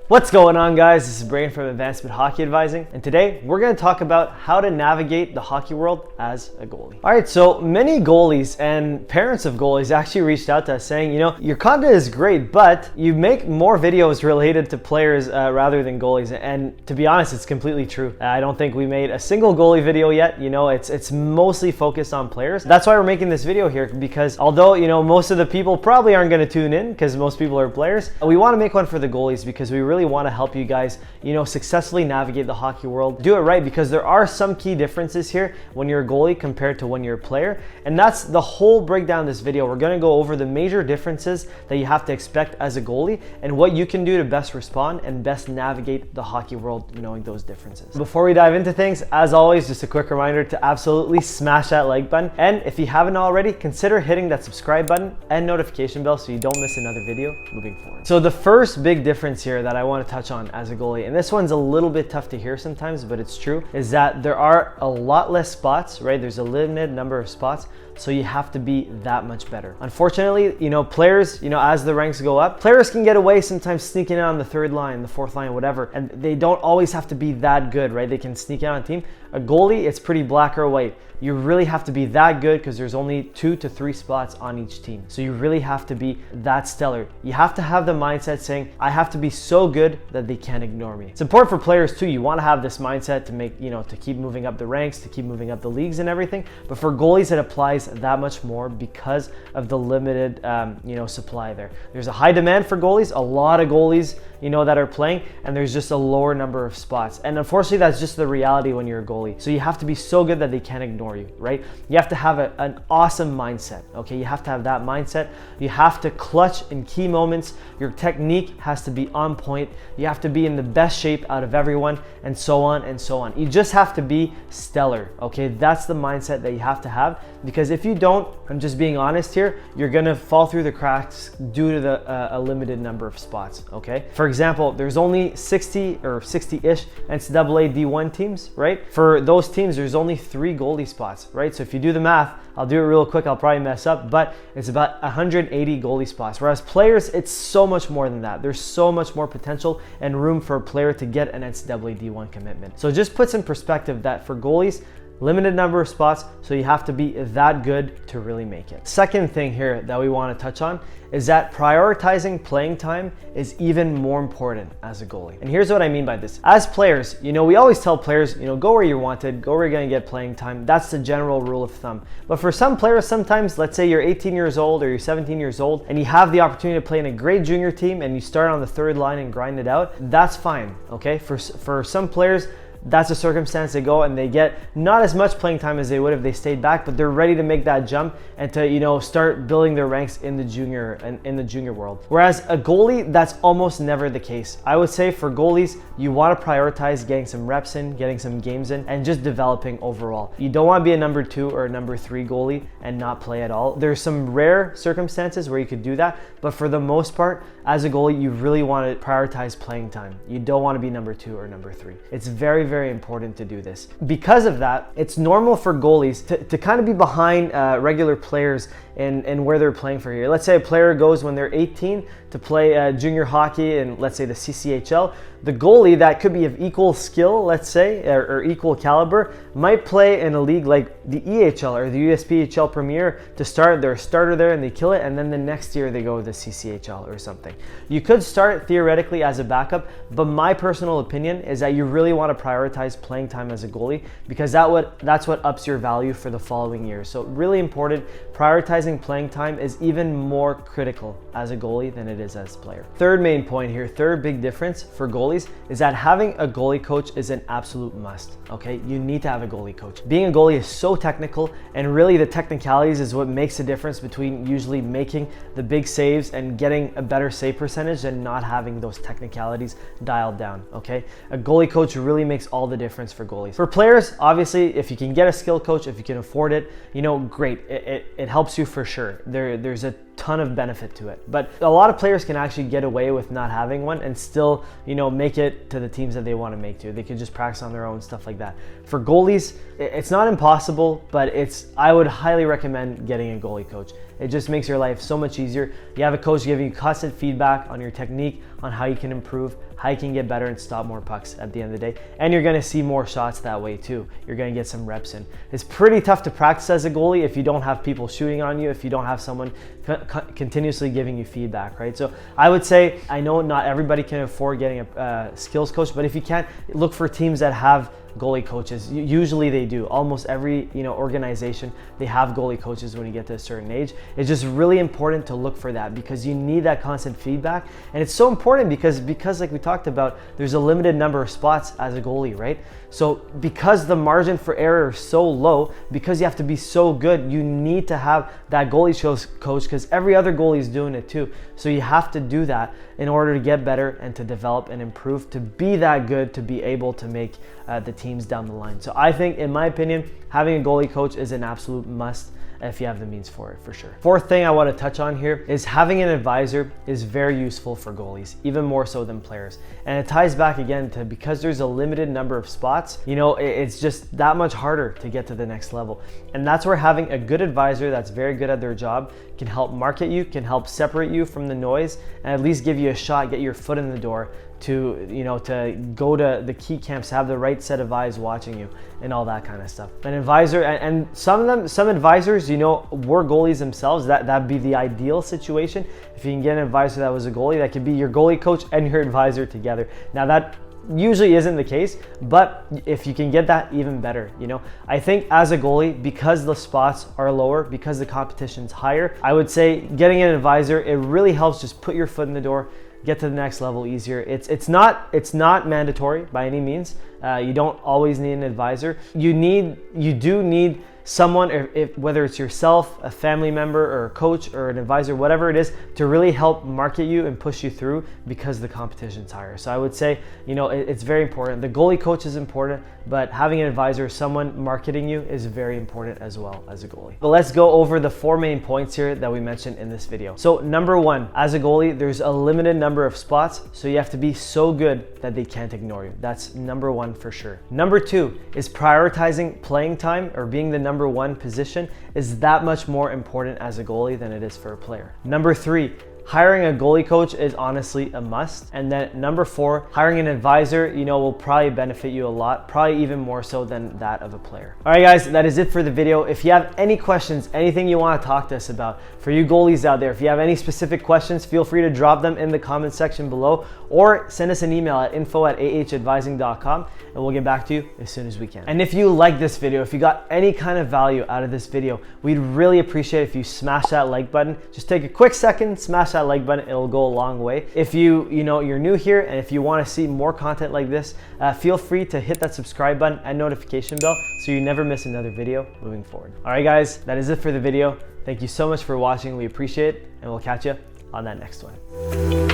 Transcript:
What's going on, guys? This is Brian from Advancement Hockey Advising, and today we're going to talk about how to navigate the hockey world as a goalie. All right, so many goalies and parents of goalies actually reached out to us saying, your content is great, but you make more videos related to players rather than goalies. And to be honest, it's completely true. I don't think we made a single goalie video yet. It's mostly focused on players. That's why we're making this video here, because although, most of the people probably aren't going to tune in because most people are players, we want to make one for the goalies because we really want to help you guys, successfully navigate the hockey world. Do it right, because there are some key differences here when you're a goalie compared to when you're a player. And that's the whole breakdown of this video. We're going to go over the major differences that you have to expect as a goalie and what you can do to best respond and best navigate the hockey world knowing those differences. Before we dive into things, as always, just a quick reminder to absolutely smash that like button. And if you haven't already, consider hitting that subscribe button and notification bell so you don't miss another video moving forward. So the first big difference here that I want to touch on as a goalie, and this one's a little bit tough to hear sometimes, but it's true, is that there are a lot less spots, right? There's a limited number of spots, so you have to be that much better. Unfortunately, players, as the ranks go up, players can get away sometimes sneaking out on the third line, the fourth line, whatever, and they don't always have to be that good, right? They can sneak out on a team. A goalie, it's pretty black or white. You really have to be that good because there's only 2 to 3 spots on each team. So you really have to be that stellar. You have to have the mindset saying, I have to be so good that they can't ignore me. It's important for players too. You want to have this mindset to make, to keep moving up the ranks, to keep moving up the leagues and everything. But for goalies, it applies that much more because of the limited, supply there. There's a high demand for goalies, a lot of goalies, that are playing, and there's just a lower number of spots. And unfortunately, that's just the reality when you're a goalie. So you have to be so good that they can't ignore you, right? You have to have an awesome mindset, okay? You have to have that mindset. You have to clutch in key moments. Your technique has to be on point. You have to be in the best shape out of everyone, and so on and so on. You just have to be stellar, okay? That's the mindset that you have to have, because if you don't, I'm just being honest here, you're gonna fall through the cracks due to a limited number of spots, okay? For example, there's only 60 or 60-ish NCAA D1 teams, right? For those teams, there's only 3 goalie spots, right? So if you do the math, I'll do it real quick, I'll probably mess up, but it's about 180 goalie spots. Whereas players, it's so much more than that. There's so much more potential and room for a player to get an NCAA D1 commitment. So it just puts in perspective that for goalies, limited number of spots, so you have to be that good to really make it. Second thing here that we want to touch on is that prioritizing playing time is even more important as a goalie. And here's what I mean by this. As players, we always tell players, go where you're wanted, go where you're gonna get playing time. That's the general rule of thumb. But for some players, sometimes, let's say you're 18 years old or you're 17 years old and you have the opportunity to play in a great junior team and you start on the third line and grind it out, that's fine, okay? For some players, that's a circumstance they go and they get not as much playing time as they would if they stayed back, but they're ready to make that jump and to start building their ranks in the junior world. Whereas a goalie, that's almost never the case. I would say for goalies, you want to prioritize getting some reps in, getting some games in, and just developing overall. You don't want to be a number 2 or a number 3 goalie and not play at all. There's some rare circumstances where you could do that, but for the most part, as a goalie, you really want to prioritize playing time. You don't want to be number 2 or number 3. It's very, very important to do this. Because of that, it's normal for goalies to kind of be behind regular players and where they're playing for here. Let's say a player goes when they're 18 to play junior hockey in, let's say, the CCHL. The goalie that could be of equal skill, let's say, or equal caliber, might play in a league like the EHL or the USPHL Premier to start. They're a starter there and they kill it, and then the next year they go to the CCHL or something. You could start theoretically as a backup, but my personal opinion is that you really want to prioritize playing time as a goalie, because that's what ups your value for the following year. So really important, prioritizing playing time is even more critical as a goalie than it is as a player. Third main point here, third big difference for goalies is that having a goalie coach is an absolute must, okay? You need to have a goalie coach. Being a goalie is so technical, and really the technicalities is what makes the difference between usually making the big saves and getting a better save percentage than not having those technicalities dialed down, okay? A goalie coach really makes all the difference for goalies. For players, obviously, if you can get a skill coach, if you can afford it, great. It helps you for sure. There's a ton of benefit to it. But a lot of players can actually get away with not having one and still, make it to the teams that they want to make to. They can just practice on their own, stuff like that. For goalies, it's not impossible, but I would highly recommend getting a goalie coach. It just makes your life so much easier. You have a coach giving you constant feedback on your technique, on how you can improve, how you can get better and stop more pucks at the end of the day. And you're gonna see more shots that way too. You're gonna get some reps in. It's pretty tough to practice as a goalie if you don't have people shooting on you, if you don't have someone continuously giving you feedback, right? So I would say, I know not everybody can afford getting a skills coach, but if you can, look for teams that have goalie coaches. Usually they do. Almost every organization, they have goalie coaches when you get to a certain age. It's just really important to look for that because you need that constant feedback. And it's so important because like we talked about, there's a limited number of spots as a goalie, right? So because the margin for error is so low, because you have to be so good, you need to have that goalie coach because every other goalie is doing it too. So you have to do that in order to get better and to develop and improve, to be that good, to be able to make the teams down the line. So I think, in my opinion, having a goalie coach is an absolute must if you have the means for it, for sure. Fourth thing I want to touch on here is having an advisor is very useful for goalies, even more so than players. And it ties back again to because there's a limited number of spots, it's just that much harder to get to the next level. And that's where having a good advisor that's very good at their job can help market you, can help separate you from the noise, and at least give you a shot, get your foot in the door to go to the key camps, have the right set of eyes watching you and all that kind of stuff. An advisor, and some advisors, were goalies themselves. That'd be the ideal situation. If you can get an advisor that was a goalie, that could be your goalie coach and your advisor together. Now that usually isn't the case, but if you can get that, even better. I think as a goalie, because the spots are lower, because the competition's higher, I would say getting an advisor, it really helps just put your foot in the door, get to the next level easier. It's not mandatory by any means. You don't always need an advisor. You do need someone, whether it's yourself, a family member, or a coach, or an advisor, whatever it is, to really help market you and push you through because the competition's higher. So I would say, it's very important. The goalie coach is important, but having an advisor, someone marketing you, is very important as well as a goalie. But let's go over the 4 main points here that we mentioned in this video. So number 1, as a goalie, there's a limited number of spots, so you have to be so good that they can't ignore you. That's number 1 for sure. Number 2 is prioritizing playing time, or being the number 1 position is that much more important as a goalie than it is for a player. Number 3, hiring a goalie coach is honestly a must. And then number 4, hiring an advisor, will probably benefit you a lot, probably even more so than that of a player. All right, guys, that is it for the video. If you have any questions, anything you want to talk to us about, for you goalies out there, if you have any specific questions, feel free to drop them in the comment section below, or send us an email at info@ahadvising.com, and we'll get back to you as soon as we can. And if you like this video, if you got any kind of value out of this video, we'd really appreciate if you smash that like button. Just take a quick second, smash that like button, it'll go a long way. If you're new here and if you want to see more content like this, feel free to hit that subscribe button and notification bell so you never miss another video moving forward. All right, guys, that is it for the video. Thank you so much for watching. We appreciate it, and we'll catch you on that next one.